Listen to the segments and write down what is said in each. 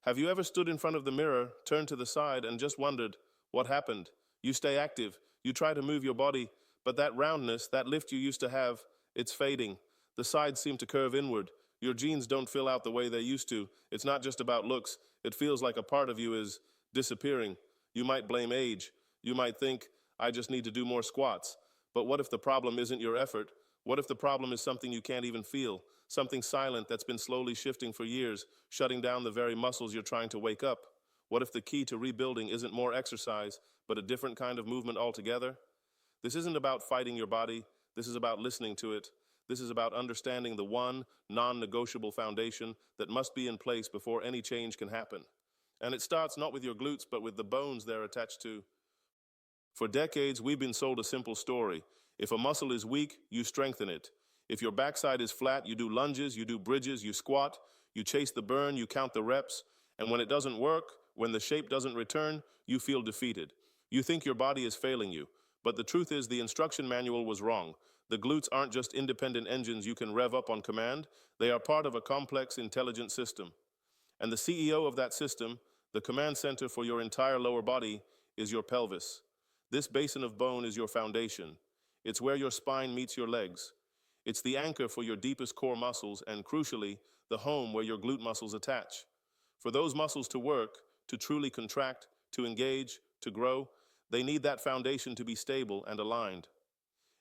Have you ever stood in front of the mirror, turned to the side, and just wondered, what happened? You stay active, you try to move your body, but that roundness, that lift you used to have, it's fading. The sides seem to curve inward. Your jeans don't fill out the way they used to. It's not just about looks. It feels like a part of you is disappearing. You might blame age. You might think, I just need to do more squats. But what if the problem isn't your effort? What if the problem is something you can't even feel? Something silent that's been slowly shifting for years, shutting down the very muscles you're trying to wake up? What if the key to rebuilding isn't more exercise, but a different kind of movement altogether? This isn't about fighting your body. This is about listening to it. This is about understanding the one non-negotiable foundation that must be in place before any change can happen. And it starts not with your glutes, but with the bones they're attached to. For decades, we've been sold a simple story. If a muscle is weak, you strengthen it. If your backside is flat, you do lunges, you do bridges, you squat, you chase the burn, you count the reps, and when it doesn't work, when the shape doesn't return, you feel defeated. You think your body is failing you, but the truth is the instruction manual was wrong. The glutes aren't just independent engines you can rev up on command, they are part of a complex, intelligent system. And the CEO of that system, the command center for your entire lower body, is your pelvis. This basin of bone is your foundation. It's where your spine meets your legs. It's the anchor for your deepest core muscles and, crucially, the home where your glute muscles attach. For those muscles to work, to truly contract, to engage, to grow, they need that foundation to be stable and aligned.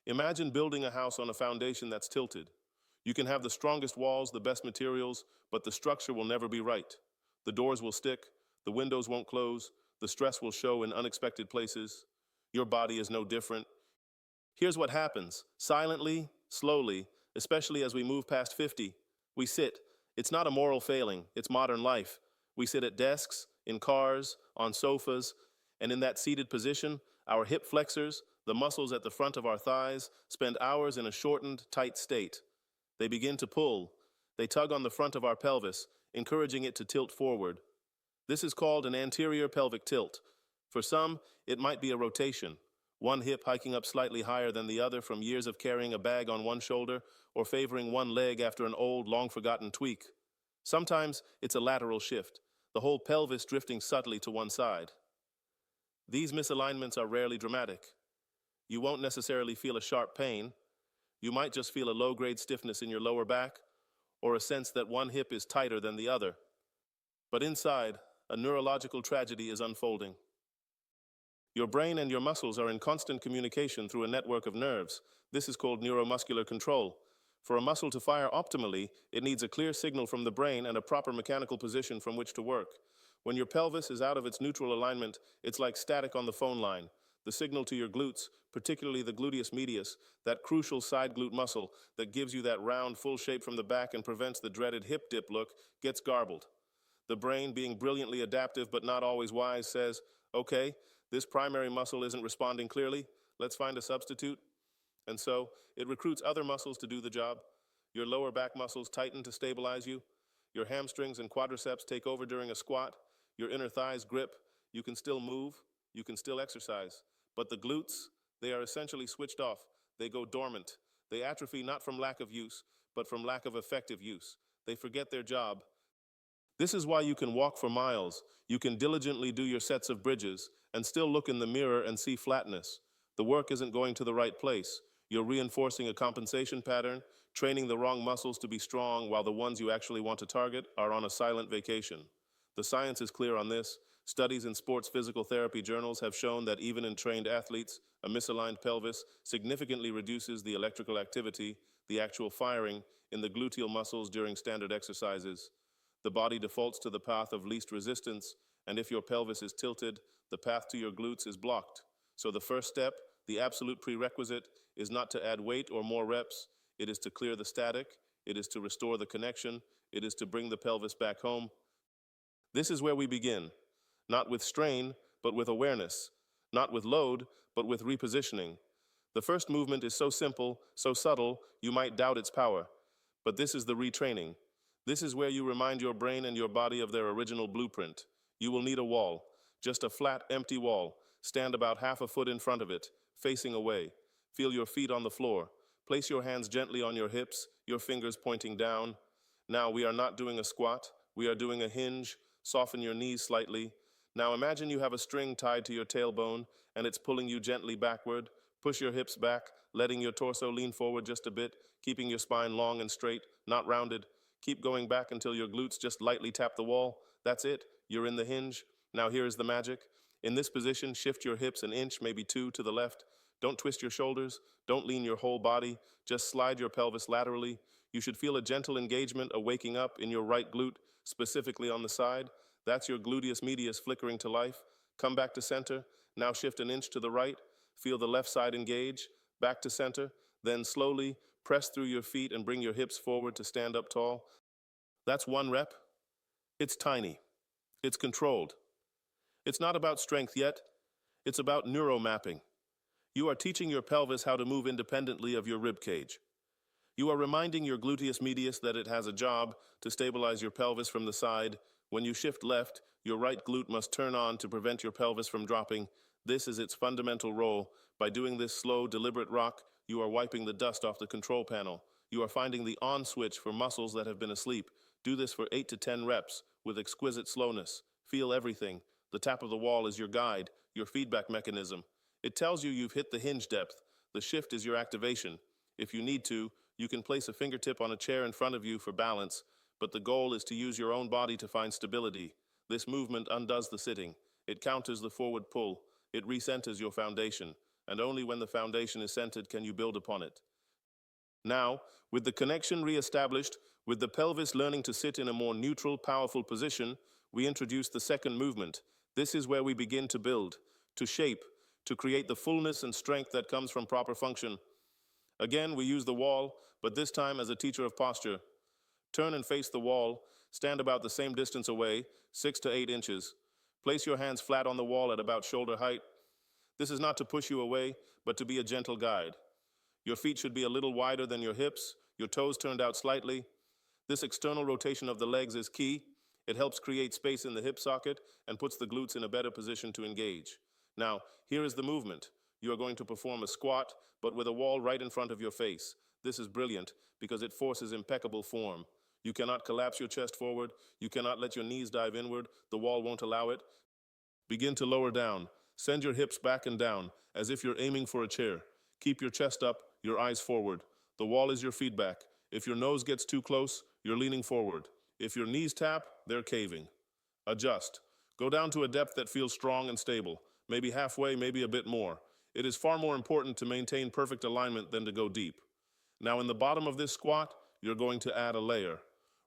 Imagine building a house on a foundation that's tilted. You can have the strongest walls, the best materials, but the structure will never be right. The doors will stick, the windows won't close, the stress will show in unexpected places. Your body is no different. Here's what happens. Silently, slowly, especially as we move past 50, we sit. It's not a moral failing, it's modern life. We sit at desks, in cars, on sofas, and in that seated position, our hip flexors, the muscles at the front of our thighs, spend hours in a shortened, tight state. They begin to pull. They tug on the front of our pelvis, encouraging it to tilt forward. This is called an anterior pelvic tilt. For some, it might be a rotation, one hip hiking up slightly higher than the other from years of carrying a bag on one shoulder or favoring one leg after an old, long-forgotten tweak. Sometimes it's a lateral shift, the whole pelvis drifting subtly to one side. These misalignments are rarely dramatic. You won't necessarily feel a sharp pain. You might just feel a low-grade stiffness in your lower back or a sense that one hip is tighter than the other. But inside, a neurological tragedy is unfolding. Your brain and your muscles are in constant communication through a network of nerves. This is called neuromuscular control. For a muscle to fire optimally, it needs a clear signal from the brain and a proper mechanical position from which to work. When your pelvis is out of its neutral alignment, it's like static on the phone line. The signal to your glutes, particularly the gluteus medius, that crucial side glute muscle that gives you that round, full shape from the back and prevents the dreaded hip dip look, gets garbled. The brain, being brilliantly adaptive but not always wise, says, okay, this primary muscle isn't responding clearly, let's find a substitute. And so, it recruits other muscles to do the job. Your lower back muscles tighten to stabilize you. Your hamstrings and quadriceps take over during a squat. Your inner thighs grip. You can still move. You can still exercise. But the glutes, they are essentially switched off. They go dormant. They atrophy not from lack of use, but from lack of effective use. They forget their job. This is why you can walk for miles. You can diligently do your sets of bridges and still look in the mirror and see flatness. The work isn't going to the right place. You're reinforcing a compensation pattern, training the wrong muscles to be strong while the ones you actually want to target are on a silent vacation. The science is clear on this. Studies in sports physical therapy journals have shown that even in trained athletes, a misaligned pelvis significantly reduces the electrical activity, the actual firing, in the gluteal muscles during standard exercises. The body defaults to the path of least resistance, and if your pelvis is tilted, the path to your glutes is blocked. So the first step, the absolute prerequisite, is not to add weight or more reps. It is to clear the static. It is to restore the connection. It is to bring the pelvis back home. This is where we begin. Not with strain, but with awareness. Not with load, but with repositioning. The first movement is so simple, so subtle, you might doubt its power. But this is the retraining. This is where you remind your brain and your body of their original blueprint. You will need a wall, just a flat, empty wall. Stand about half a foot in front of it, facing away. Feel your feet on the floor. Place your hands gently on your hips, your fingers pointing down. Now we are not doing a squat, we are doing a hinge. Soften your knees slightly. Now imagine you have a string tied to your tailbone and it's pulling you gently backward. Push your hips back, letting your torso lean forward just a bit, keeping your spine long and straight, not rounded. Keep going back until your glutes just lightly tap the wall. That's it. You're in the hinge. Now here is the magic. In this position, shift your hips an inch, maybe two, to the left. Don't twist your shoulders. Don't lean your whole body. Just slide your pelvis laterally. You should feel a gentle engagement, a waking up in your right glute, specifically on the side. That's your gluteus medius flickering to life. Come back to center. Now shift an inch to the right. Feel the left side engage. Back to center. Then slowly press through your feet and bring your hips forward to stand up tall. That's one rep. It's tiny. It's controlled. It's not about strength yet. It's about neuromapping. You are teaching your pelvis how to move independently of your rib cage. You are reminding your gluteus medius that it has a job to stabilize your pelvis from the side. When you shift left, your right glute must turn on to prevent your pelvis from dropping. This is its fundamental role. By doing this slow, deliberate rock, you are wiping the dust off the control panel. You are finding the on switch for muscles that have been asleep. Do this for 8 to 10 reps with exquisite slowness. Feel everything. The tap of the wall is your guide, your feedback mechanism. It tells you you've hit the hinge depth. The shift is your activation. If you need to, you can place a fingertip on a chair in front of you for balance, but the goal is to use your own body to find stability. This movement undoes the sitting. It counters the forward pull. It recenters your foundation, and only when the foundation is centered can you build upon it. Now, with the connection re-established, with the pelvis learning to sit in a more neutral, powerful position, we introduce the second movement. This is where we begin to build, to shape, to create the fullness and strength that comes from proper function. Again, we use the wall, but this time as a teacher of posture. Turn and face the wall, stand about the same distance away, 6 to 8 inches. Place your hands flat on the wall at about shoulder height. This is not to push you away, but to be a gentle guide. Your feet should be a little wider than your hips, your toes turned out slightly. This external rotation of the legs is key. It helps create space in the hip socket and puts the glutes in a better position to engage. Now, here is the movement. You are going to perform a squat, but with a wall right in front of your face. This is brilliant because it forces impeccable form. You cannot collapse your chest forward. You cannot let your knees dive inward. The wall won't allow it. Begin to lower down. Send your hips back and down as if you're aiming for a chair. Keep your chest up, your eyes forward. The wall is your feedback. If your nose gets too close, you're leaning forward. If your knees tap, they're caving. Adjust. Go down to a depth that feels strong and stable. Maybe halfway, maybe a bit more. It is far more important to maintain perfect alignment than to go deep. Now in the bottom of this squat, you're going to add a layer.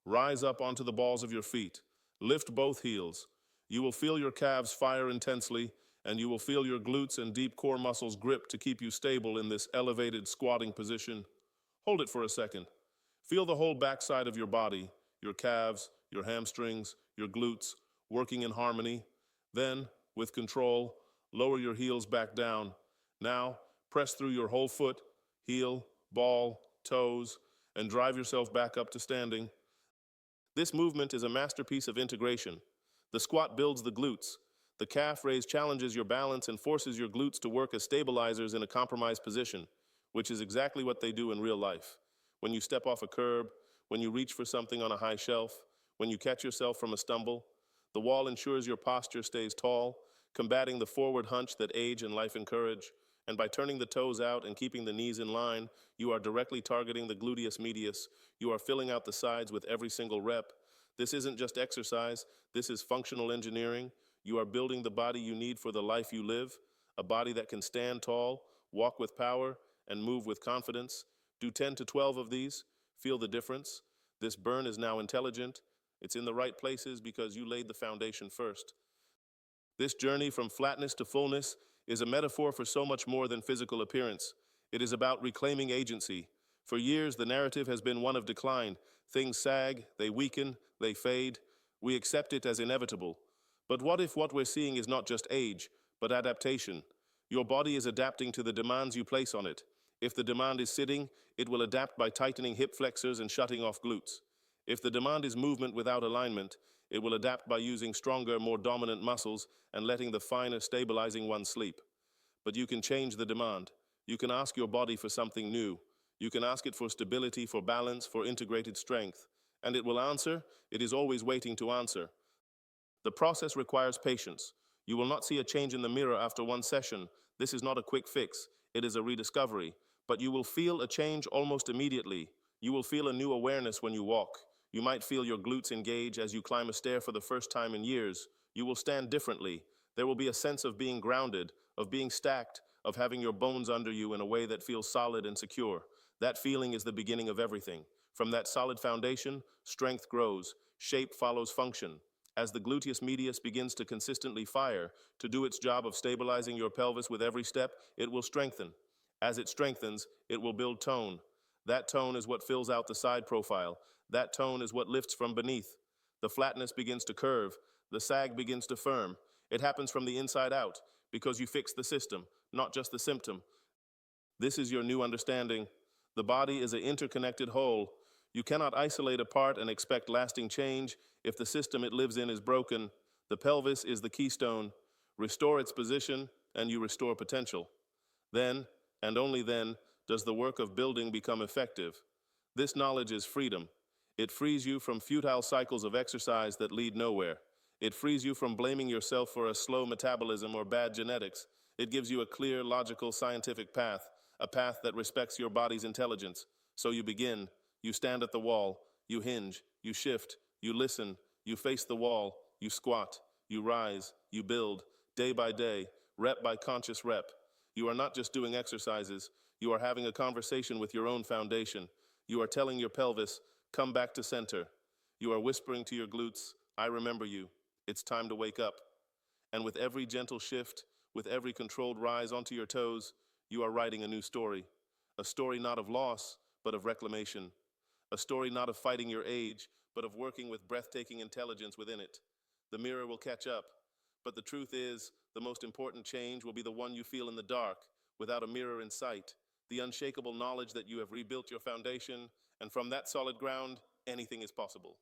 Rise up onto the balls of your feet. Lift both heels. You will feel your calves fire intensely, and you will feel your glutes and deep core muscles grip to keep you stable in this elevated squatting position. Hold it for a second. Feel the whole backside of your body, your calves, your hamstrings, your glutes, working in harmony. Then, with control, lower your heels back down. Now, press through your whole foot, heel, ball, toes, and drive yourself back up to standing. This movement is a masterpiece of integration. The squat builds the glutes. The calf raise challenges your balance and forces your glutes to work as stabilizers in a compromised position, which is exactly what they do in real life. When you step off a curb, when you reach for something on a high shelf, when you catch yourself from a stumble, the wall ensures your posture stays tall, combating the forward hunch that age and life encourage. And by turning the toes out and keeping the knees in line, you are directly targeting the gluteus medius. You are filling out the sides with every single rep. This isn't just exercise, this is functional engineering. You are building the body you need for the life you live, a body that can stand tall, walk with power, and move with confidence. Do 10 to 12 of these. Feel the difference. This burn is now intelligent. It's in the right places because you laid the foundation first. This journey from flatness to fullness is a metaphor for so much more than physical appearance. It is about reclaiming agency. For years, the narrative has been one of decline. Things sag, they weaken, they fade. We accept it as inevitable. But what if what we're seeing is not just age, but adaptation? Your body is adapting to the demands you place on it. If the demand is sitting, it will adapt by tightening hip flexors and shutting off glutes. If the demand is movement without alignment, it will adapt by using stronger, more dominant muscles and letting the finer, stabilizing ones sleep. But you can change the demand. You can ask your body for something new. You can ask it for stability, for balance, for integrated strength. And it will answer. It is always waiting to answer. The process requires patience. You will not see a change in the mirror after one session. This is not a quick fix. It is a rediscovery. But you will feel a change almost immediately. You will feel a new awareness when you walk. You might feel your glutes engage as you climb a stair for the first time in years. You will stand differently. There will be a sense of being grounded, of being stacked, of having your bones under you in a way that feels solid and secure. That feeling is the beginning of everything. From that solid foundation, strength grows, shape follows function. As the gluteus medius begins to consistently fire, to do its job of stabilizing your pelvis with every step, it will strengthen. As it strengthens, it will build tone. That tone is what fills out the side profile. That tone is what lifts from beneath. The flatness begins to curve. The sag begins to firm. It happens from the inside out because you fix the system, not just the symptom. This is your new understanding. The body is an interconnected whole. You cannot isolate a part and expect lasting change if the system it lives in is broken. The pelvis is the keystone. Restore its position, and you restore potential. Then, and only then, does the work of building become effective. This knowledge is freedom. It frees you from futile cycles of exercise that lead nowhere. It frees you from blaming yourself for a slow metabolism or bad genetics. It gives you a clear, logical, scientific path, a path that respects your body's intelligence. So you begin. You stand at the wall. You hinge. You shift. You listen. You face the wall. You squat. You rise. You build. Day by day, rep by conscious rep. You are not just doing exercises. You are having a conversation with your own foundation. You are telling your pelvis, come back to center. You are whispering to your glutes, I remember you. It's time to wake up. And with every gentle shift, with every controlled rise onto your toes, you are writing a new story. A story not of loss, but of reclamation. A story not of fighting your age, but of working with breathtaking intelligence within it. The mirror will catch up. But the truth is, the most important change will be the one you feel in the dark, without a mirror in sight. The unshakable knowledge that you have rebuilt your foundation, and from that solid ground, anything is possible.